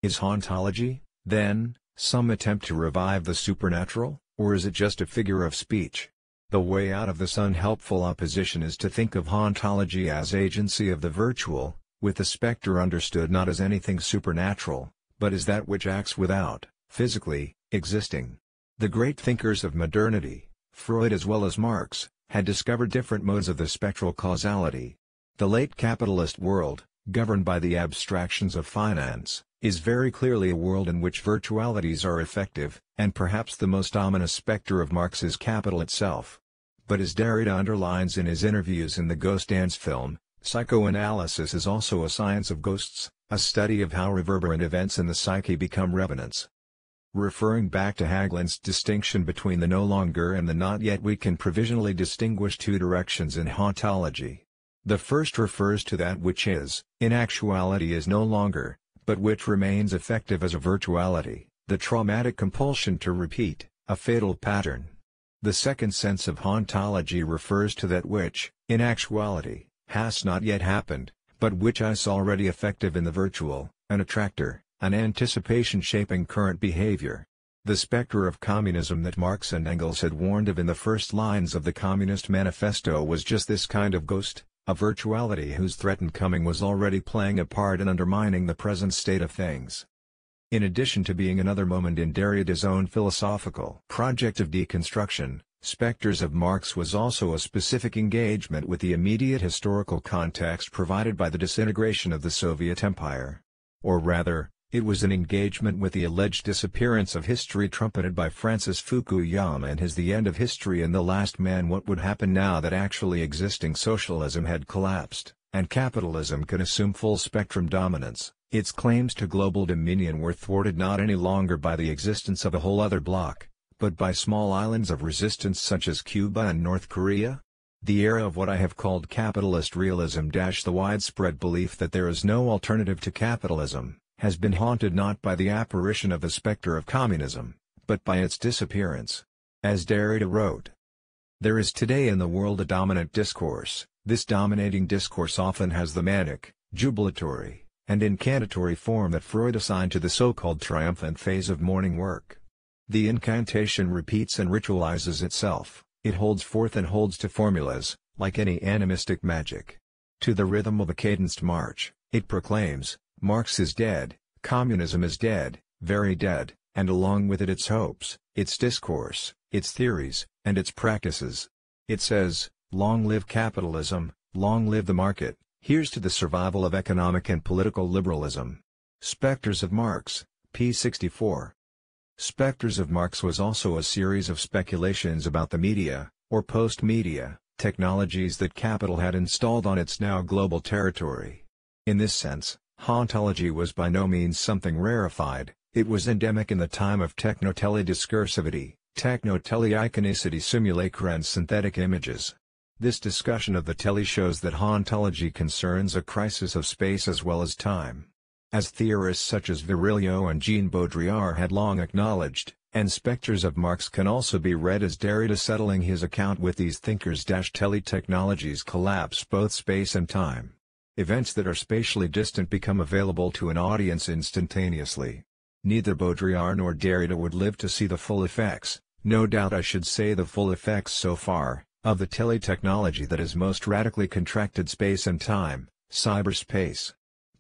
Speaker 1: Is hauntology, then, some attempt to revive the supernatural, or is it just a figure of speech? The way out of this unhelpful opposition is to think of hauntology as agency of the virtual, with the spectre understood not as anything supernatural, but as that which acts without, physically, existing. The great thinkers of modernity, Freud as well as Marx, had discovered different modes of the spectral causality. The late capitalist world, governed by the abstractions of finance, is very clearly a world in which virtualities are effective, and perhaps the most ominous spectre of Marx is capital itself. But as Derrida underlines in his interviews in the Ghost Dance film, psychoanalysis is also a science of ghosts, a study of how reverberant events in the psyche become revenants. Referring back to Hagelein's distinction between the no longer and the not yet, we can provisionally distinguish two directions in hauntology. The first refers to that which is, in actuality is no longer, but which remains effective as a virtuality, the traumatic compulsion to repeat, a fatal pattern. The second sense of hauntology refers to that which, in actuality, has not yet happened, but which is already effective in the virtual, an attractor, an anticipation shaping current behavior. The specter of communism that Marx and Engels had warned of in the first lines of the Communist Manifesto was just this kind of ghost, a virtuality whose threatened coming was already playing a part in undermining the present state of things. In addition to being another moment in Derrida's own philosophical project of deconstruction, Spectres of Marx was also a specific engagement with the immediate historical context provided by the disintegration of the Soviet Empire. Or rather, it was an engagement with the alleged disappearance of history trumpeted by Francis Fukuyama and his The End of History and The Last Man. What would happen now that actually existing socialism had collapsed, and capitalism could assume full-spectrum dominance? Its claims to global dominion were thwarted not any longer by the existence of a whole other bloc, but by small islands of resistance such as Cuba and North Korea? The era of what I have called capitalist realism, the widespread belief that there is no alternative to capitalism, has been haunted not by the apparition of the specter of communism, but by its disappearance. As Derrida wrote, "There is today in the world a dominant discourse. This dominating discourse often has the manic, jubilatory, and incantatory form that Freud assigned to the so-called triumphant phase of morning work. The incantation repeats and ritualizes itself, it holds forth and holds to formulas, like any animistic magic. To the rhythm of a cadenced march, it proclaims, Marx is dead, communism is dead, very dead, and along with it its hopes, its discourse, its theories, and its practices. It says, long live capitalism, long live the market, here's to the survival of economic and political liberalism." Spectres of Marx, p. 64. Spectres of Marx was also a series of speculations about the media, or post-media, technologies that capital had installed on its now global territory. In this sense, hauntology was by no means something rarefied, it was endemic in the time of techno-tele-discursivity, techno-tele-iconicity, simulacra and synthetic images. This discussion of the tele shows that hauntology concerns a crisis of space as well as time. As theorists such as Virilio and Jean Baudrillard had long acknowledged, and Spectres of Marx can also be read as Derrida settling his account with these thinkers. Tele-technologies collapse both space and time. Events that are spatially distant become available to an audience instantaneously. Neither Baudrillard nor Derrida would live to see the full effects, no doubt I should say the full effects so far, of the tele-technology that has most radically contracted space and time, cyberspace.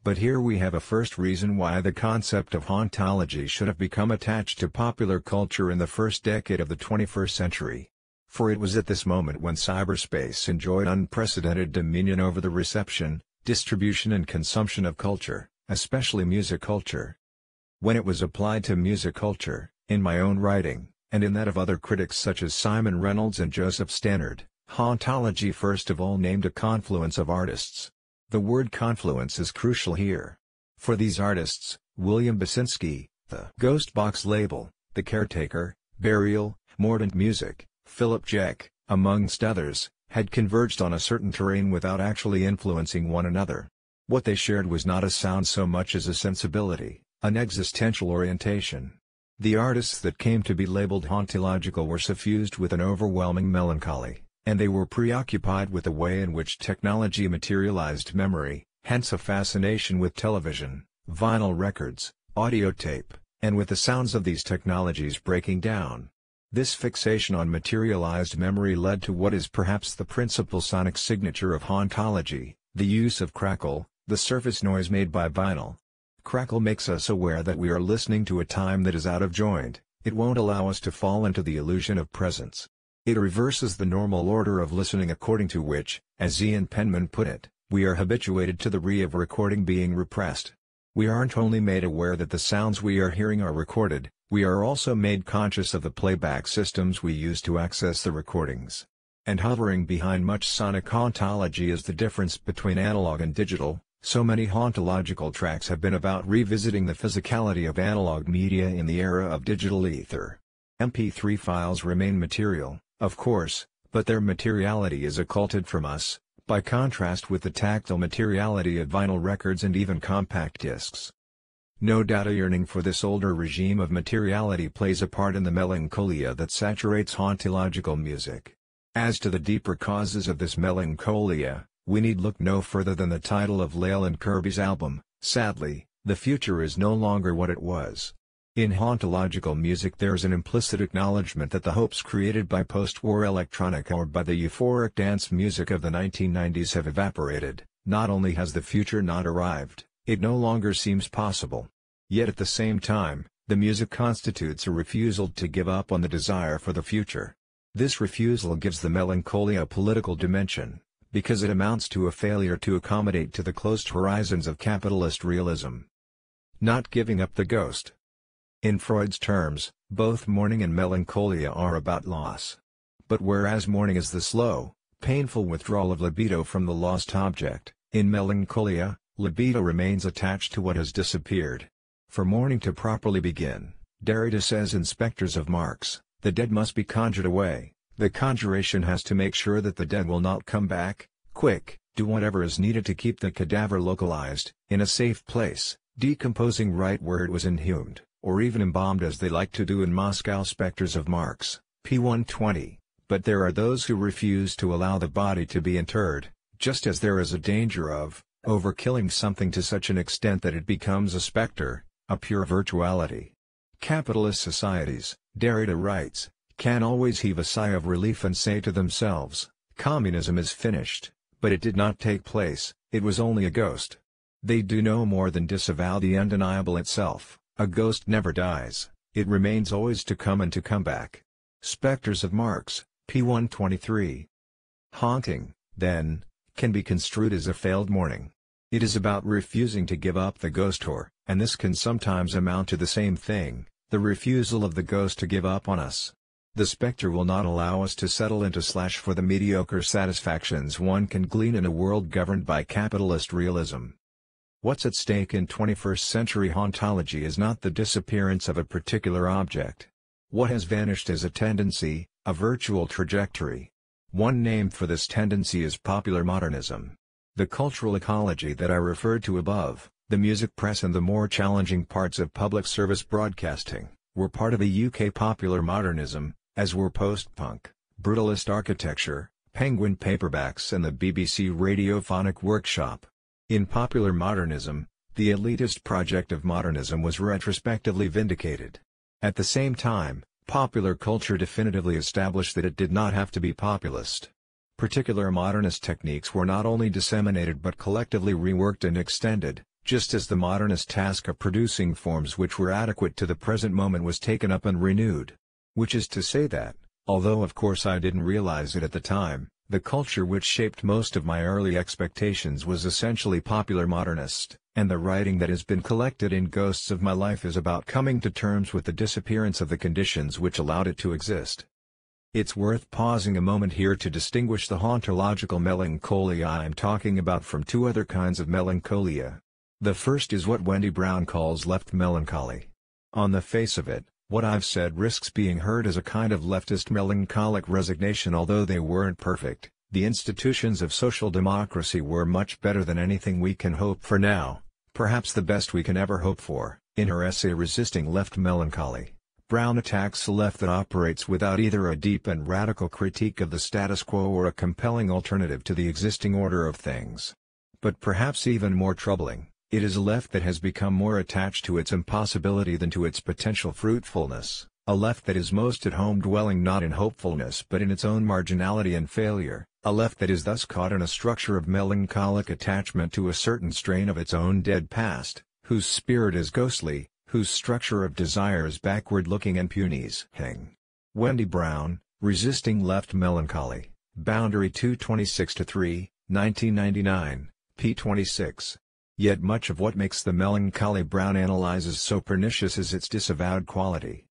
Speaker 1: But here we have a first reason why the concept of hauntology should have become attached to popular culture in the first decade of the 21st century. For it was at this moment when cyberspace enjoyed unprecedented dominion over the reception, distribution and consumption of culture, especially music culture. When it was applied to music culture, in my own writing, and in that of other critics such as Simon Reynolds and Joseph Stannard, hauntology first of all named a confluence of artists. The word confluence is crucial here. For these artists, William Basinski, the Ghost Box label, The Caretaker, Burial, Mordant Music, Philip Jeck, amongst others, had converged on a certain terrain without actually influencing one another. What they shared was not a sound so much as a sensibility, an existential orientation. The artists that came to be labeled hauntological were suffused with an overwhelming melancholy, and they were preoccupied with the way in which technology materialized memory, hence a fascination with television, vinyl records, audio tape, and with the sounds of these technologies breaking down. This fixation on materialized memory led to what is perhaps the principal sonic signature of hauntology, the use of crackle, the surface noise made by vinyl. Crackle makes us aware that we are listening to a time that is out of joint, it won't allow us to fall into the illusion of presence. It reverses the normal order of listening according to which, as Ian Penman put it, we are habituated to the of recording being repressed. We aren't only made aware that the sounds we are hearing are recorded, we are also made conscious of the playback systems we use to access the recordings. And hovering behind much sonic hauntology is the difference between analog and digital, So many hauntological tracks have been about revisiting the physicality of analog media in the era of digital ether. MP3 files remain material, of course, but their materiality is occulted from us, by contrast with the tactile materiality of vinyl records and even compact discs. No doubt a yearning for this older regime of materiality plays a part in the melancholia that saturates hauntological music. As to the deeper causes of this melancholia, we need look no further than the title of Lale and Kirby's album, Sadly, the Future is No Longer What It Was. In hauntological music there is an implicit acknowledgement that the hopes created by post-war electronica or by the euphoric dance music of the 1990s have evaporated. Not only has the future not arrived, it no longer seems possible. Yet at the same time, the music constitutes a refusal to give up on the desire for the future. This refusal gives the melancholia a political dimension, because it amounts to a failure to accommodate to the closed horizons of capitalist realism. Not giving up the ghost. In Freud's terms, both mourning and melancholia are about loss. But whereas mourning is the slow, painful withdrawal of libido from the lost object, in melancholia, libido remains attached to what has disappeared. For mourning to properly begin, Derrida says in Spectres of Marx, the dead must be conjured away. The conjuration has to make sure that the dead will not come back, quick, do whatever is needed to keep the cadaver localized, in a safe place, decomposing right where it was inhumed, or even embalmed as they like to do in Moscow. Spectres of Marx, p. 120, but there are those who refuse to allow the body to be interred, just as there is a danger of overkilling something to such an extent that it becomes a specter, a pure virtuality. Capitalist societies, Derrida writes, can always heave a sigh of relief and say to themselves, communism is finished, but it did not take place, it was only a ghost. They do no more than disavow the undeniable itself. A ghost never dies, it remains always to come and to come back. Spectres of Marx, p. 123. Haunting, then, can be construed as a failed mourning. It is about refusing to give up the ghost and this can sometimes amount to the same thing, the refusal of the ghost to give up on us. The spectre will not allow us to settle into / for the mediocre satisfactions one can glean in a world governed by capitalist realism. What's at stake in 21st century hauntology is not the disappearance of a particular object. What has vanished is a tendency, a virtual trajectory. One name for this tendency is popular modernism. The cultural ecology that I referred to above, the music press and the more challenging parts of public service broadcasting, were part of a UK popular modernism, as were post-punk, brutalist architecture, penguin paperbacks and the BBC Radiophonic Workshop. In popular modernism, the elitist project of modernism was retrospectively vindicated. At the same time, popular culture definitively established that it did not have to be populist. Particular modernist techniques were not only disseminated but collectively reworked and extended, just as the modernist task of producing forms which were adequate to the present moment was taken up and renewed. Which is to say that, although of course I didn't realize it at the time, the culture which shaped most of my early expectations was essentially popular modernist, and the writing that has been collected in Ghosts of My Life is about coming to terms with the disappearance of the conditions which allowed it to exist. It's worth pausing a moment here to distinguish the hauntological melancholia I'm talking about from two other kinds of melancholia. The first is what Wendy Brown calls left melancholy. On the face of it, what I've said risks being heard as a kind of leftist melancholic resignation. Although they weren't perfect, the institutions of social democracy were much better than anything we can hope for now, perhaps the best we can ever hope for. In her essay Resisting Left Melancholy, Brown attacks a left that operates without either a deep and radical critique of the status quo or a compelling alternative to the existing order of things. But perhaps even more troubling, it is a left that has become more attached to its impossibility than to its potential fruitfulness, a left that is most at home dwelling not in hopefulness but in its own marginality and failure, a left that is thus caught in a structure of melancholic attachment to a certain strain of its own dead past, whose spirit is ghostly, whose structure of desire is backward-looking and puny. Wendy Brown, Resisting Left Melancholy, Boundary 226-3, 1999, p. 26. Yet much of what makes the melancholy Brown analyzes so pernicious is its disavowed quality.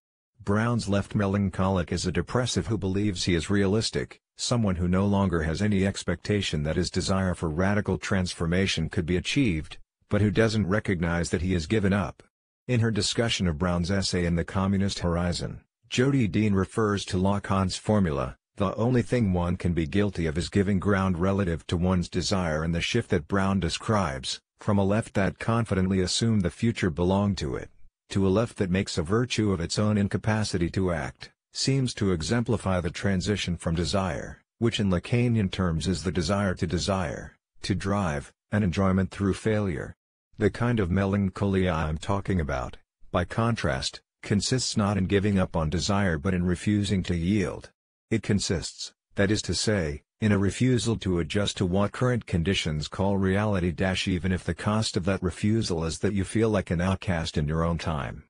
Speaker 1: Brown's left melancholic is a depressive who believes he is realistic, someone who no longer has any expectation that his desire for radical transformation could be achieved, but who doesn't recognize that he has given up. In her discussion of Brown's essay In the Communist Horizon, Jodi Dean refers to Lacan's formula, the only thing one can be guilty of is giving ground relative to one's desire, and the shift that Brown describes, from a left that confidently assumed the future belonged to it, to a left that makes a virtue of its own incapacity to act, seems to exemplify the transition from desire, which in Lacanian terms is the desire, to drive, and enjoyment through failure. The kind of melancholia I'm talking about, by contrast, consists not in giving up on desire but in refusing to yield. It consists, that is to say, in a refusal to adjust to what current conditions call reality, even if the cost of that refusal is that you feel like an outcast in your own time.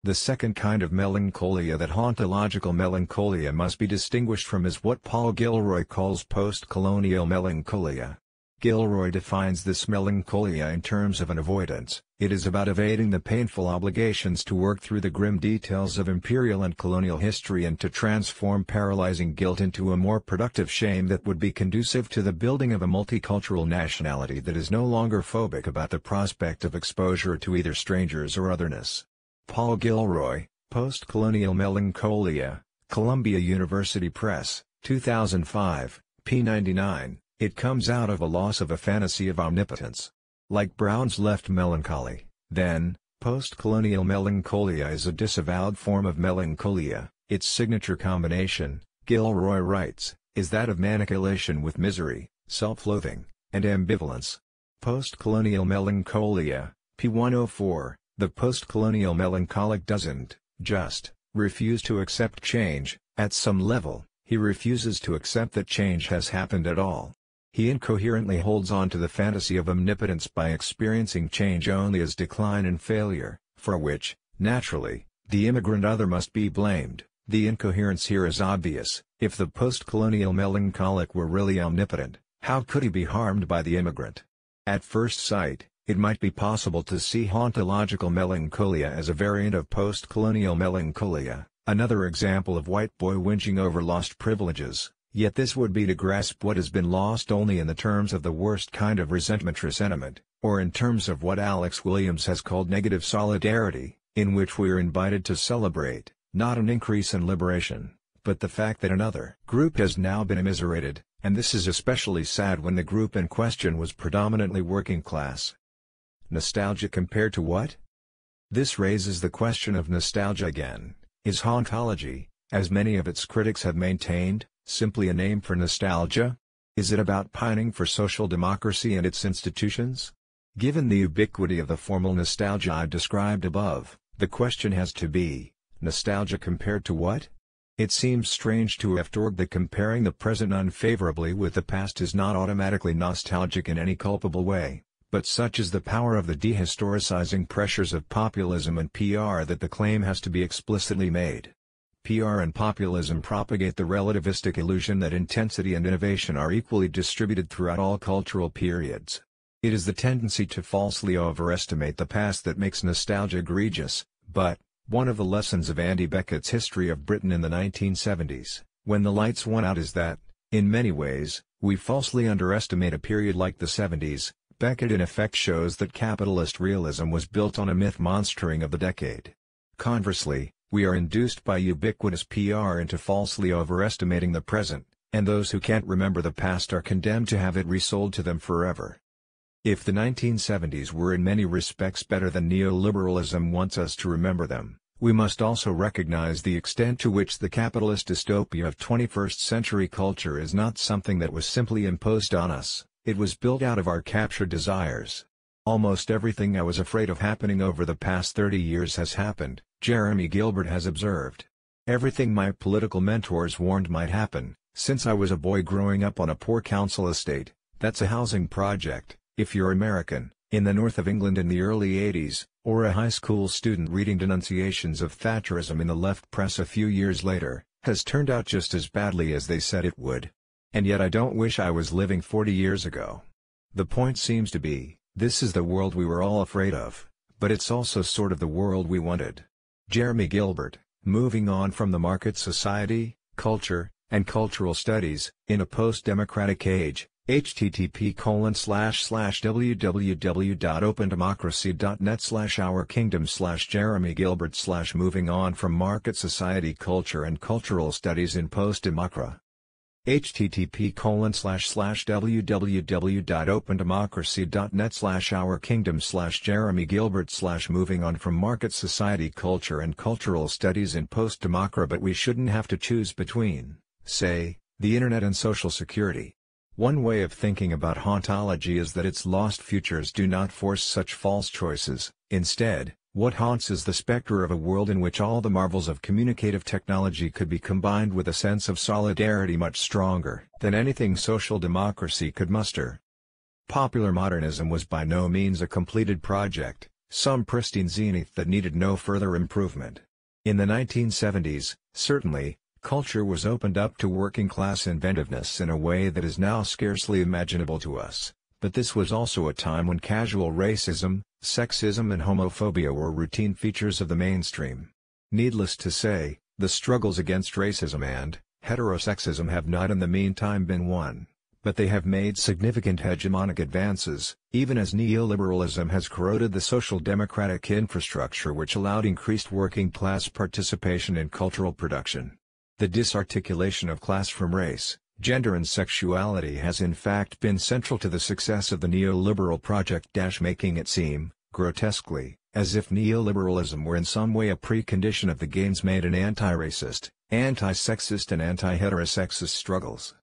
Speaker 1: The second kind of melancholia, that hauntological melancholia, must be distinguished from is what Paul Gilroy calls post-colonial melancholia. Gilroy defines this melancholia in terms of an avoidance. It is about evading the painful obligations to work through the grim details of imperial and colonial history and to transform paralyzing guilt into a more productive shame that would be conducive to the building of a multicultural nationality that is no longer phobic about the prospect of exposure to either strangers or otherness. Paul Gilroy, Post-Colonial Melancholia, Columbia University Press, 2005, p. 99. It comes out of a loss of a fantasy of omnipotence. Like Brown's left melancholy, then, post-colonial melancholia is a disavowed form of melancholia. Its signature combination, Gilroy writes, is that of manic elation with misery, self-loathing, and ambivalence. Post-colonial melancholia, p. 104, the post-colonial melancholic doesn't just refuse to accept change. At some level, he refuses to accept that change has happened at all. He incoherently holds on to the fantasy of omnipotence by experiencing change only as decline and failure, for which, naturally, the immigrant other must be blamed. The incoherence here is obvious. If the post-colonial melancholic were really omnipotent, how could he be harmed by the immigrant? At first sight, it might be possible to see hauntological melancholia as a variant of post-colonial melancholia, another example of white boy whinging over lost privileges. Yet this would be to grasp what has been lost only in the terms of the worst kind of resentment, or in terms of what Alex Williams has called negative solidarity, in which we are invited to celebrate, not an increase in liberation, but the fact that another group has now been immiserated, and this is especially sad when the group in question was predominantly working class. Nostalgia compared to what? This raises the question of nostalgia again. Is hauntology, as many of its critics have maintained, simply a name for nostalgia? Is it about pining for social democracy and its institutions? Given the ubiquity of the formal nostalgia I described above, the question has to be, nostalgia compared to what? It seems strange to have taught that comparing the present unfavorably with the past is not automatically nostalgic in any culpable way, but such is the power of the dehistoricizing pressures of populism and PR that the claim has to be explicitly made. PR and populism propagate the relativistic illusion that intensity and innovation are equally distributed throughout all cultural periods. It is the tendency to falsely overestimate the past that makes nostalgia egregious, but, one of the lessons of Andy Beckett's History of Britain in the 1970s, when the lights went out, is that, in many ways, we falsely underestimate a period like the 70s. Beckett in effect shows that capitalist realism was built on a myth monstering of the decade. Conversely, we are induced by ubiquitous PR into falsely overestimating the present, and those who can't remember the past are condemned to have it resold to them forever. If the 1970s were in many respects better than neoliberalism wants us to remember them, we must also recognize the extent to which the capitalist dystopia of 21st century culture is not something that was simply imposed on us, it was built out of our captured desires. Almost everything I was afraid of happening over the past 30 years has happened, Jeremy Gilbert has observed. Everything my political mentors warned might happen, since I was a boy growing up on a poor council estate, that's a housing project, if you're American, in the north of England in the early 80s, or a high school student reading denunciations of Thatcherism in the left press a few years later, has turned out just as badly as they said it would. And yet I don't wish I was living 40 years ago. The point seems to be, this is the world we were all afraid of, but it's also sort of the world we wanted. Jeremy Gilbert, moving on from the market society, culture, and cultural studies, in a post-democratic age. http://www.opendemocracy.net/ourkingdom/Jeremy Gilbert/moving on from market society culture and cultural studies in post-democra. http://www.opendemocracy.net/ourkingdom/Jeremy Gilbert/moving on from market society culture and cultural studies in post-democra. But we shouldn't have to choose between, say, the internet and social security. One way of thinking about hauntology is that its lost futures do not force such false choices. Instead, what haunts is the specter of a world in which all the marvels of communicative technology could be combined with a sense of solidarity much stronger than anything social democracy could muster. Popular modernism was by no means a completed project, some pristine zenith that needed no further improvement. In the 1970s, certainly, culture was opened up to working-class inventiveness in a way that is now scarcely imaginable to us, but this was also a time when casual racism, sexism and homophobia were routine features of the mainstream. Needless to say, the struggles against racism and heterosexism have not in the meantime been won, but they have made significant hegemonic advances, even as neoliberalism has corroded the social democratic infrastructure which allowed increased working-class participation in cultural production. The disarticulation of class from race, gender and sexuality has in fact been central to the success of the neoliberal project, making it seem, grotesquely, as if neoliberalism were in some way a precondition of the gains made in anti-racist, anti-sexist and anti-heterosexist struggles.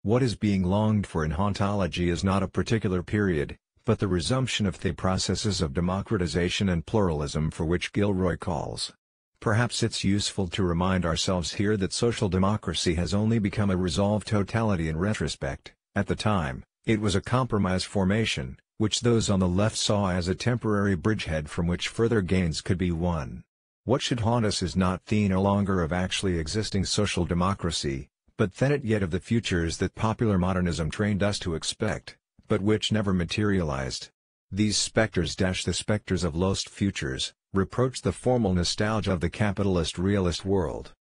Speaker 1: What is being longed for in hauntology is not a particular period, but the resumption of the processes of democratization and pluralism for which Gilroy calls. Perhaps it's useful to remind ourselves here that social democracy has only become a resolved totality in retrospect. At the time, it was a compromise formation, which those on the left saw as a temporary bridgehead from which further gains could be won. What should haunt us is not the no longer of actually existing social democracy, but then yet of the futures that popular modernism trained us to expect, but which never materialized. These specters, the specters of lost futures, reproach the formal nostalgia of the capitalist realist world.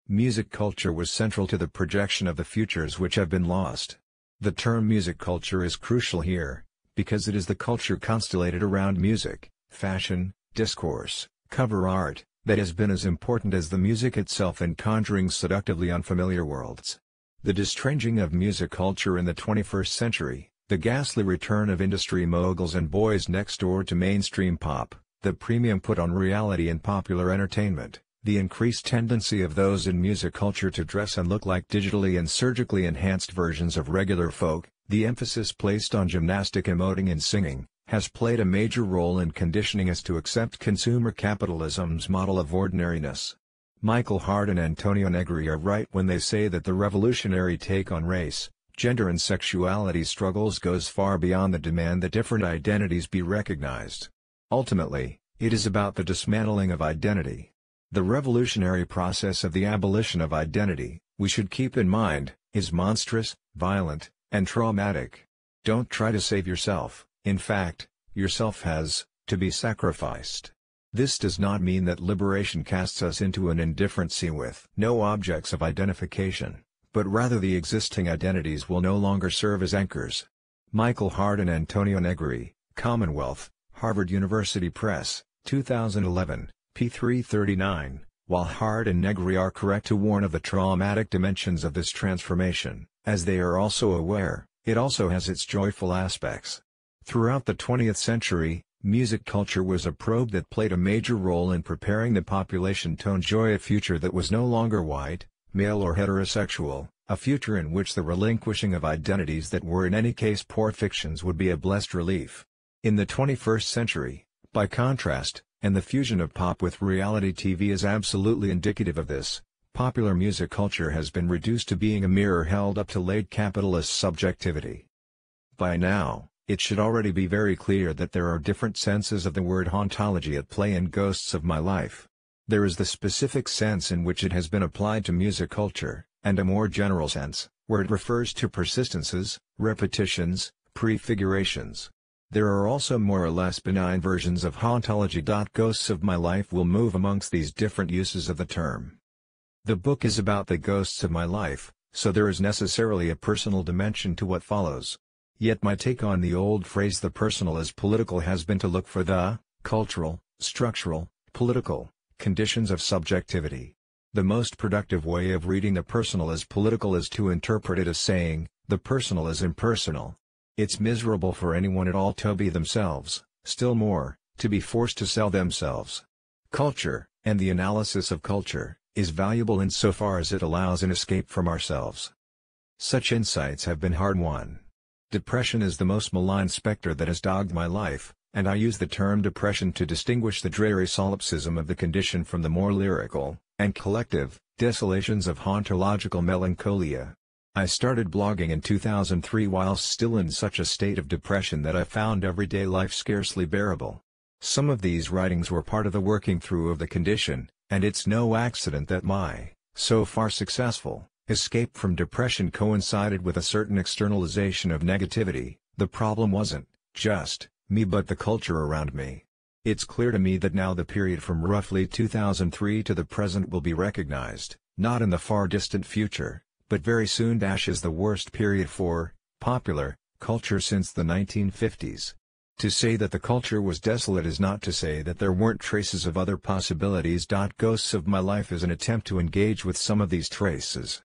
Speaker 1: Music culture was central to the projection of the futures which have been lost. The term music culture is crucial here, because it is the culture constellated around music, fashion, discourse, cover art, that has been as important as the music itself in conjuring seductively unfamiliar worlds. The distranging of music culture in the 21st century, the ghastly return of industry moguls and boys next door to mainstream pop, the premium put on reality in popular entertainment, the increased tendency of those in music culture to dress and look like digitally and surgically enhanced versions of regular folk, the emphasis placed on gymnastic emoting and singing, has played a major role in conditioning us to accept consumer capitalism's model of ordinariness. Michael Hart and Antonio Negri are right when they say that the revolutionary take on race, gender and sexuality struggles goes far beyond the demand that different identities be recognized. Ultimately, it is about the dismantling of identity. The revolutionary process of the abolition of identity, we should keep in mind, is monstrous, violent, and traumatic. Don't try to save yourself, in fact, yourself has to be sacrificed. This does not mean that liberation casts us into an indifferency with no objects of identification, but rather the existing identities will no longer serve as anchors. Michael Hart and Antonio Negri, Commonwealth, Harvard University Press, 2011, p. 339. While Hart and Negri are correct to warn of the traumatic dimensions of this transformation, as they are also aware, it also has its joyful aspects. Throughout the 20th century, music culture was a probe that played a major role in preparing the population to enjoy a future that was no longer white, male or heterosexual, a future in which the relinquishing of identities that were in any case poor fictions would be a blessed relief. In the 21st century, by contrast, and the fusion of pop with reality TV is absolutely indicative of this, popular music culture has been reduced to being a mirror held up to late capitalist subjectivity. By now, it should already be very clear that there are different senses of the word hauntology at play in Ghosts of My Life. There is the specific sense in which it has been applied to music culture, and a more general sense, where it refers to persistences, repetitions, prefigurations. There are also more or less benign versions of hauntology. Ghosts of My Life will move amongst these different uses of the term. The book is about the ghosts of my life, so there is necessarily a personal dimension to what follows. Yet my take on the old phrase "the personal is political" has been to look for the cultural, structural, political conditions of subjectivity. The most productive way of reading the personal as political is to interpret it as saying, the personal is impersonal. It's miserable for anyone at all to be themselves, still more, to be forced to sell themselves. Culture, and the analysis of culture, is valuable insofar as it allows an escape from ourselves. Such insights have been hard-won. Depression is the most malign specter that has dogged my life, and I use the term depression to distinguish the dreary solipsism of the condition from the more lyrical, and collective, desolations of hauntological melancholia. I started blogging in 2003 whilst still in such a state of depression that I found everyday life scarcely bearable. Some of these writings were part of the working through of the condition, and it's no accident that my, so far successful, escape from depression coincided with a certain externalization of negativity. The problem wasn't just me but the culture around me. It's clear to me that now the period from roughly 2003 to the present will be recognized, not in the far distant future, but very soon. Is the worst period for popular culture since the 1950s. To say that the culture was desolate is not to say that there weren't traces of other possibilities. Ghosts of My Life is an attempt to engage with some of these traces.